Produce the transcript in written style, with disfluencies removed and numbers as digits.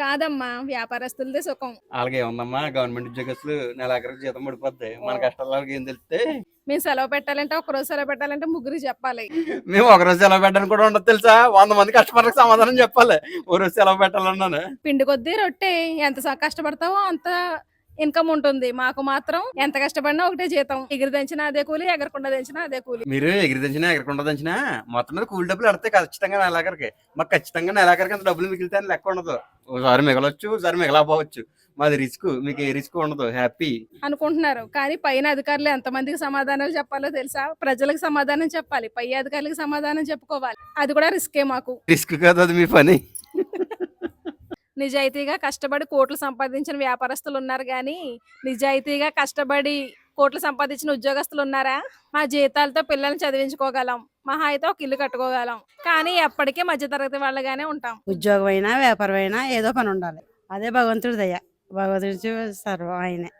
కాదమ్మా, వ్యాపారస్తులదే సుఖం. వాళ్ళకి ఏముందమ్మా, గవర్నమెంట్ ఉద్యోగస్తులు నెలాఖరికి జీతం పడిపోద్ది. మన కష్టాలు వాళ్ళకి ఏం తెలుస్తే. మేము సెలవు పెట్టాలంటే, ఒక్కరోజు సెలవు పెట్టాలంటే ముగ్గురు చెప్పాలి. మేము ఒకరోజు సెలవు పెట్టడానికి కూడా ఉండదు తెలుసా. 100 మంది కస్టమర్లకు సమాధానం చెప్పాలి ఓ రోజు సెలవు పెట్టాలన్నాను. పిండి కొద్దీ రొట్టె, ఎంత కష్టపడతావో అంత ఇన్కమ్ ఉంటుంది. మాకు మాత్రం ఎంత కష్టపడినా ఒకటే జీతం. ఎగిరి దంచినా అదే కూలి, ఎగరకుండా దంచినా అదే కూలి. మీరు ఎగిరి దంచినా ఎగరకుండా దంచినా మొత్తం మీద కూలి డబ్బులు పడితే ఖచ్చితంగా నెలాఖరికి. మాకు ఖచ్చితంగా నెలాఖరికి అంత డబ్బులు మిగిలితే అని లెక్క ఉండదు. ఒకసారి మిగలొచ్చు, ఒకసారి మిగలపోవచ్చు. మాది రిస్క్, మీకు ఏ రిస్క్ ఉండదు, హ్యాపీ అనుకుంటున్నారు. కానీ పైన అధికారులు ఎంతమందికి సమాధానాలు చెప్పాలో తెలుసా? ప్రజలకు సమాధానం చెప్పాలి, పై అధికారులకు సమాధానం చెప్పుకోవాలి. అది కూడా రిస్కే మాకు. రిస్క్ కాదు అది మీ పని. నిజాయితీగా కష్టపడి కోట్లు సంపాదించిన వ్యాపారస్తులు ఉన్నారు, కానీ నిజాయితీగా కష్టపడి కోట్లు సంపాదించిన ఉద్యోగస్తులు ఉన్నారా? మా జీతాలతో పిల్లల్ని చదివించుకోగలం, మహా అయితే ఒక ఇల్లు కట్టుకోగలం. కానీ ఎప్పటికీ మధ్యతరగతి వాళ్ళగానే ఉంటాం. ఉద్యోగం అయినా వ్యాపారం అయినా ఏదో పని ఉండాలి. అదే భగవంతుడి దయ. భగవంతుడి సర్వం ఆయనే.